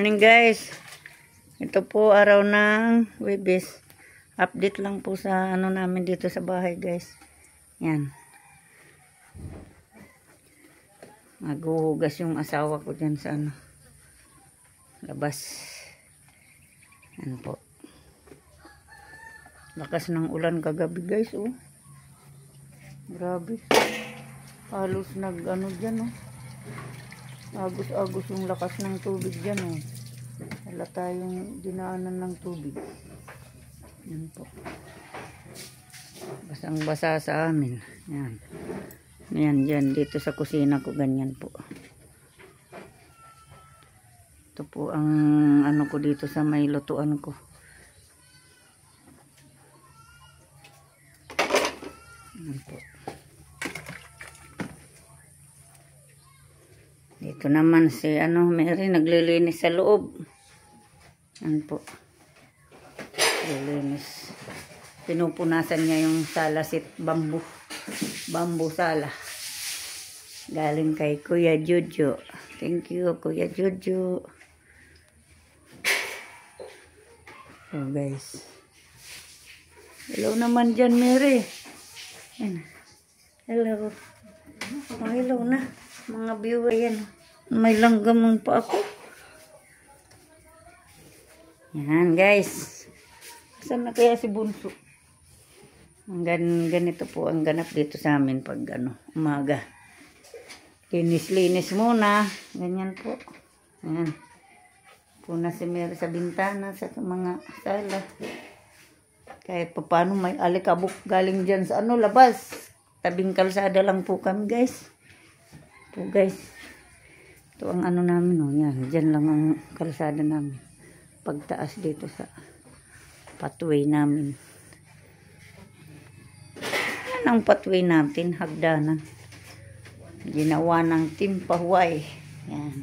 morning guys. Ito po araw ng Huwebes. Update lang po sa ano namin dito sa bahay guys. Yan. Maghuhugas yung asawa ko dyan sa ano. Labas. Yan po. Lakas ng ulan kagabi guys oh. Grabe. Halos nag ano dyan oh. Agos-agos yung lakas ng tubig dyan oh. Wala tayong dinaanan ng tubig. Yan po. Basang-basa sa amin. Yan. Yan dyan. Dito sa kusina ko ganyan po. Ito po ang ano ko dito sa may lutuan ko. Yan po. Dito naman si ano, Mary naglilinis sa loob. Yan po. Lilinis. Pinupunasan niya yung salasit bamboo. Bamboo sala. Galing kay Kuya Jojo. Thank you, Kuya Jojo. So guys. Hello naman dyan, Mary. Yan. Hello. Oh, hello na. Mga viewer yan. May langgamang pa ako. Yan guys. Saan na kaya si Bunso? Ganito po ang ganap dito sa amin pag ano, umaga. Linis-linis muna. Ganyan po. Yan. Puna si Mary sa bintana, sa mga sala. Kahit pa paano may alikabok galing dyan sa ano, labas. Tabing kalsada lang po kami guys. Po guys. Ito ang ano namin oh, yan. Diyan lang ang kalsada namin. Pagtaas dito sa pathway namin. Yan ang pathway natin, hagdanan. Ginawa ng Team Pahuay. Yan.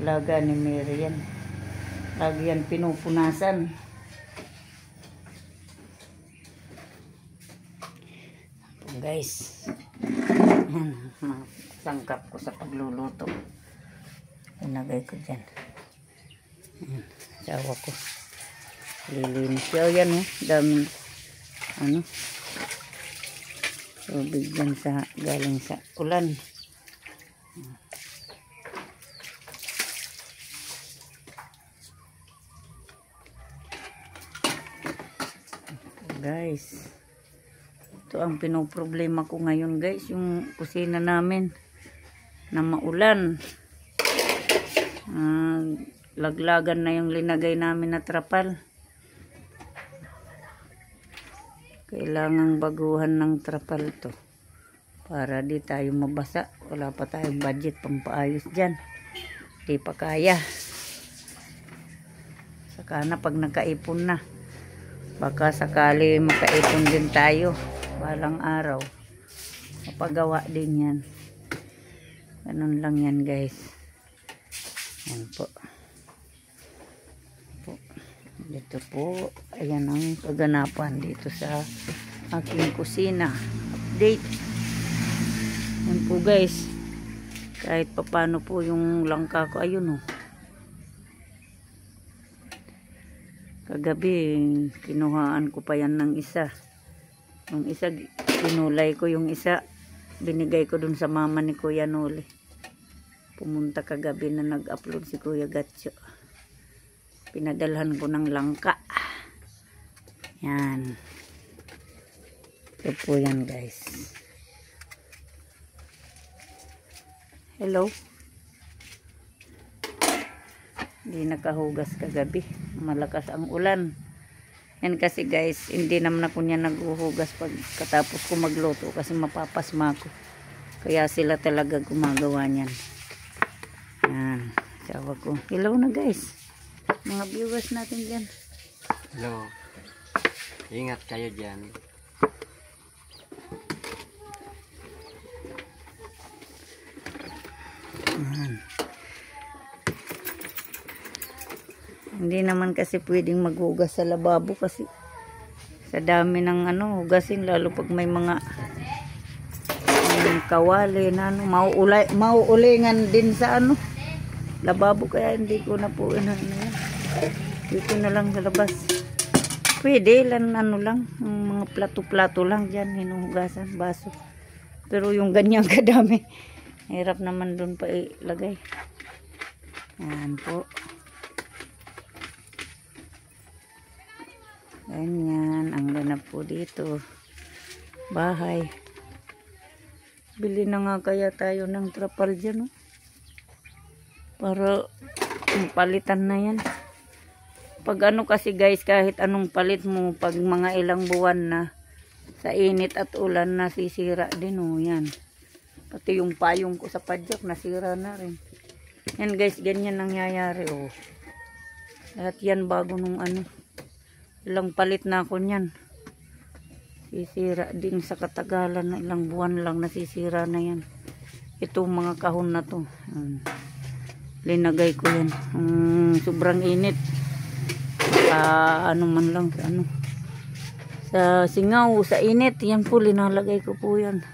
Laga ni Mary yan. Lagi yan pinupunasan. Po guys. Yan. Sangkap ko sa pagluluto. Inagay ko dyan. Ayan, sawa ko. Lilinis siya. Yan oh. Daming ano. Tubig dyan sa galing sa ulan. Guys. Ito ang pinoproblema ko ngayon guys. Yung kusina namin. Na maulan. Laglagan na yung linagay namin na trapal. Kailangang baguhan ng trapal to. Para di tayo mabasa. Wala pa tayong budget pampaayos dyan. Di pa kaya. Saka na pag nakaipon na. Baka sakali makaipon din tayo. Balang araw. Mapagawa din yan. Ganun lang yan guys. Yan po. Dito po. Ayan ang kaganapan dito sa aking kusina. Update. Yan po guys. Kahit papano po yung langka ko. Ayun oh. Kagabi kinuhaan ko pa yan ng isa. Yung isa kinulay ko yung isa. Binigay ko dun sa mama ni Kuya Noli. Pumunta kagabi na nag-upload si Kuya Gatcho. Pinadalhan ko ng langka. Yan. Ito po yan guys. Hello. Hindi nakahugas kagabi. Malakas ang ulan. Yan kasi guys, hindi naman ako niya naghuhugas pag katapos ko magluto kasi mapapasma ako. Kaya sila talaga gumagawa niyan. Yan, sawa ko. Hello na guys. Mga viewers natin dyan. Hello. Ingat kayo dyan. Yan. Hindi naman kasi pwedeng maghugas sa lababo kasi sa dami ng ano, hugasin lalo pag may mga kawali na ano, mauulingan din sa ano, lababo kaya hindi ko na po yan. Dito na lang sa labas. Pwede lang ano lang, mga plato-plato lang dyan, hinuhugasan, baso. Pero yung ganyan kadami, hirap naman doon pa ilagay. Ayan po. Ganyan, ang ganap po dito. Bahay. Bili na nga kaya tayo ng trapal dyan, oh. Para palitan na yan. Pag ano kasi guys, kahit anong palit mo, pag mga ilang buwan na, sa init at ulan, nasisira din, oh, yan. Pati yung payong ko sa padyak, nasira na rin. Yan guys, ganyan nangyayari, oh. Lahat yan bago nung ano. Ilang palit na ako niyan. Sisira din sa katagalan, na ilang buwan lang nasisira na yan. Itong mga kahon na to. Linagay ko yan. Sobrang init. Ano man lang, ano. Sa singaw, sa init, yan po, linalagay ko po yan.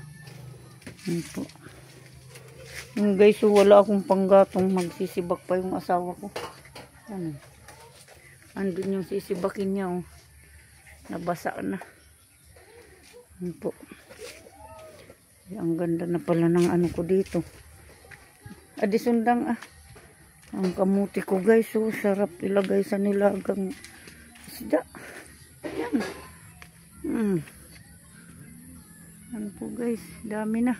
Yan po. Yung guys, wala akong panggatong, magsisibak pa yung asawa ko. Ano. Andun yung sisibakin niya, oh. Nabasa na. Yan po. Ang ganda na pala ng ano ko dito. Adisundang, ang kamuti ko guys, oh, sarap ilagay sa nilagang isda. Yan. Ano po guys, dami na.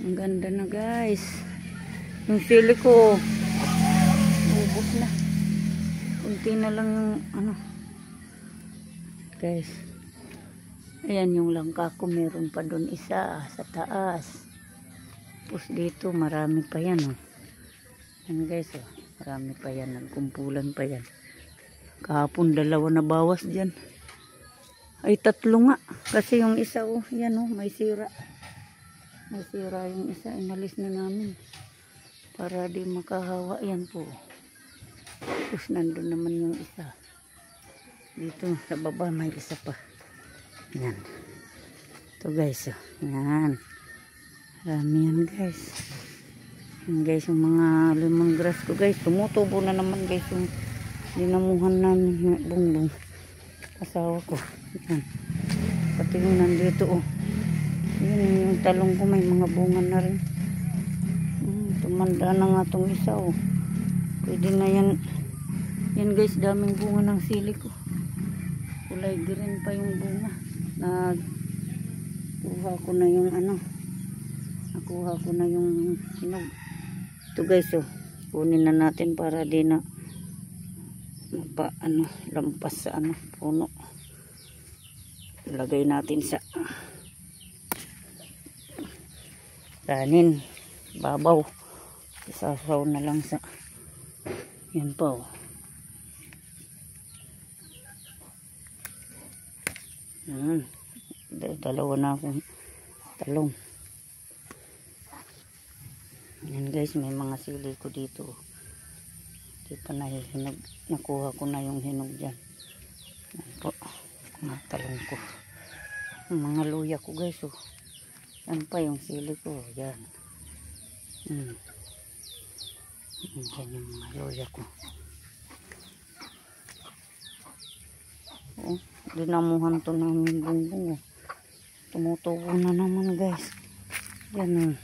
Ang ganda na guys. Yung sili ko, ubos na. Kunti na lang yung ano. Guys. Ayan yung langka ko, meron pa doon isa sa taas. Tapos dito marami pa yan, oh. Yan guys, oh. Marami pa yan, nagkumpulan pa yan. Kahapon 2 na bawas dyan. Ay 3 nga. Kasi yung isa, oh, yan, oh, may sira. May sira yung isa, inalis na namin. Para di makahawa, yan po. Tapos nandun naman yung isa. Dito sa baba may isa pa. Yan. Ito guys, oh. Yan. Marami yan guys. Yan guys, yung mga lemongrass ko guys. Tumutubo na naman guys yung dinamuhan namin yung bungbong. Asawa ko. Yan. Pati yung nandito, oh. Yan yung talong ko, may mga bunga na rin. Tumanda na nga itong isa, oh. Pwede na yan. Yan guys, daming bunga ng sili ko. Kulay green pa yung bunga. Nakuha ko na yung ano. Nakuha ko na yung hinog. Ito guys, oh. Kunin na natin para di na lampas sa puno. Ilagay natin sa kanin, babaw. Isasaw na lang sa yan po. Dalawa na akong talong. Yan guys, may mga sili ko dito. Di pa nahihinog. Nakuha ko na yung hinog dyan. Yan po. Mga talong ko. Mga luya ko guys, oh. Yan pa yung sili ko. Yan. Yan yung mga luya ko. Oh, dinamuhan to namin bungbong, oh. Tumutubo na naman guys. Yan, oh.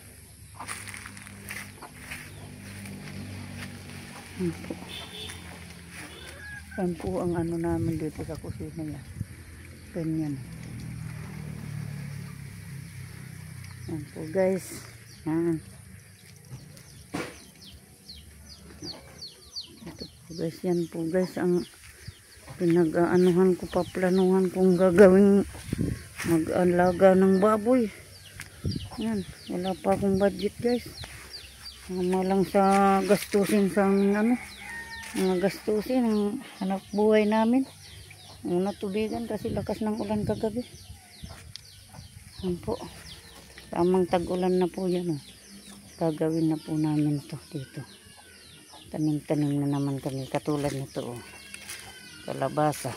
Yan po. Yan po ang ano namin dito sa kusina yan. Ganyan. Yan po guys. Yan. Ito po guys. Yan po guys. Ang pinag-aanuhan ko, paplanuhan kong gagawing mag-alaga ng baboy. Yan. Wala pa akong budget guys. Sama lang sa gastusin sa aming mga gastusin ng hanap buhay namin. Ang natubigan kasi lakas ng ulan kagabi. Yan po. Tamang tag-ulan na po yan, oh. Gagawin na po namin to dito. Tanim-tanim na naman kami. Katulad nito, oh. Kalabasa.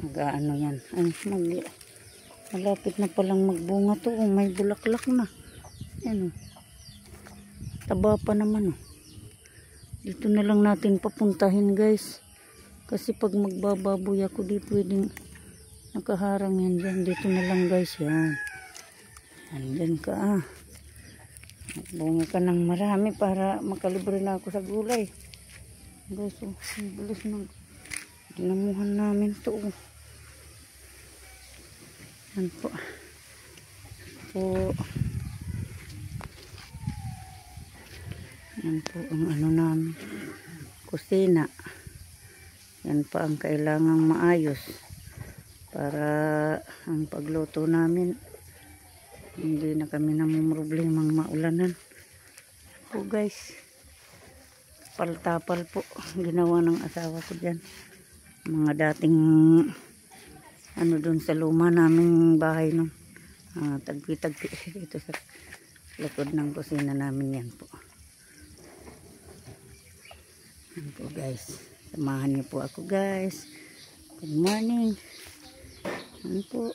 Mag-ano yan. Ay, malapit na palang magbunga to, oh. May bulaklak na. Yan, oh. Taba pa naman oh. Dito na lang natin papuntahin guys. Kasi pag magbababoy ako di pwedeng nakaharang yan dyan. Dito na lang guys yan. Andyan ka ah. Magbunga ka ng marami para makalibre na ako sa gulay. Guys oh, bilis na. Dinamuhan namin to oh. Yan po. Yan po ang ano namin. Kusina. Yan pa ang kailangang maayos. Para ang pagluto namin hindi na kami namumroblemang maulanan. Po guys. Paltapal po. Ginawa ng asawa ko dyan. Mga dating ano dun sa luma naming bahay no. Tagpi-tagpi dito sa likod ng kusina namin yan po. Yan po guys. Samahan niyo po ako guys. Good morning. Yan po.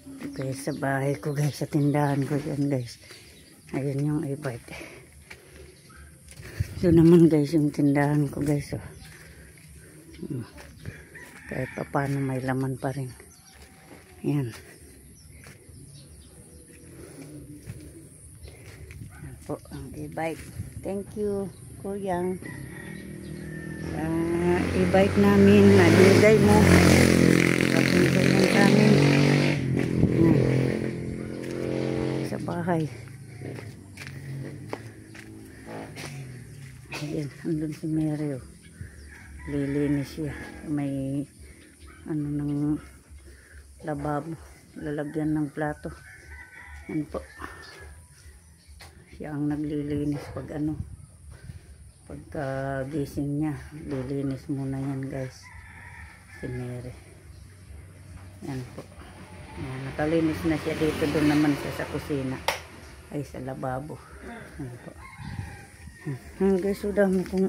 Ito guys sa bahay ko guys. Sa tindahan ko yan guys. Ayun yung e-bike. Ito naman guys yung tindahan ko guys. Oh. Kahit pa paano may laman pa rin. Yan. Yan po ang e-bike. Thank you. Kuyang e-bike namin na binigay mo papunta lang sa amin sa bahay. Ayan, andun si Mary oh. Lilinis siya, may ano ng lababo, lalagyan ng plato. Yan po, siya ang naglilinis pag ano, pagka gising niya, lilinis muna yan guys, si Mary. Yan po. Yan, nakalinis na siya dito, doon naman siya sa kusina, ay sa lababo. Yan po. Yan guys, so dami kong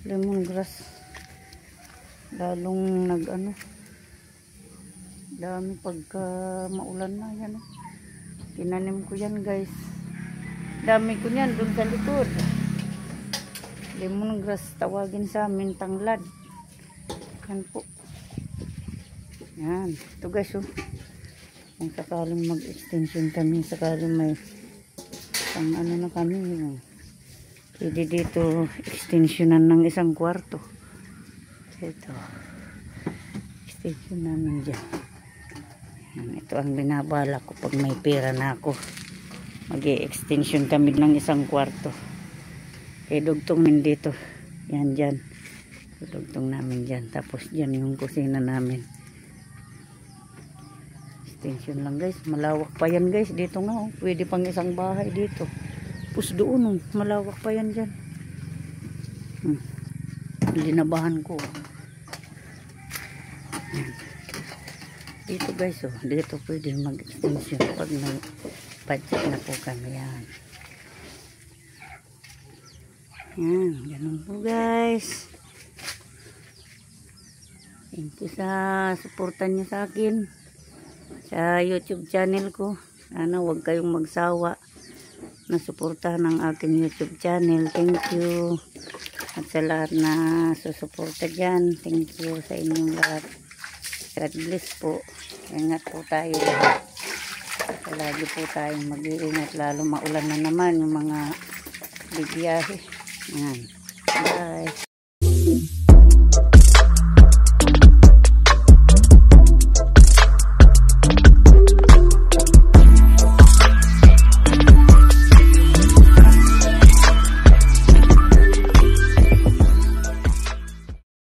lemongrass, lalong nag ano, dami pagka maulan na yan. Tinanim ko yan guys, dami ko yan doon sa likod. Lemongrass, tawagin sa amin tanglad. Yan po. Yan. Ito guys oh. Kung sakaling mag-extension kami, sakaling may pang ano na kami. Pwede dito extensionan ng 1 kwarto. Ito. Extension namin dyan. Yan. Ito ang binabala ko pag may pera na ako. Mag-extension kami ng 1 kwarto. Idugtong min dito. Yan dyan. Idugtong namin dyan. Tapos dyan yung kusina namin. Extension lang guys. Malawak pa yan guys. Dito nga oh. Pwede pang 1 bahay dito. Tapos doon oh. Malawak pa yan dyan. Linabahan ko. Yan. Dito guys oh. Dito pwede mag-extension pag may budget na po kami yan. Yan, ganun po guys. Thank you sa suportan niyo sa akin sa YouTube channel ko. Sana huwag kayong magsawa na suportahan ang aking YouTube channel. Thank you. At sa lahat na susuporta dyan, thank you sa inyong lahat. God bless po. Ingat po tayo lahat. Lagi po tayong mag-iingat, lalo maulan na naman yung mga bibiyahe. Yan. Bye.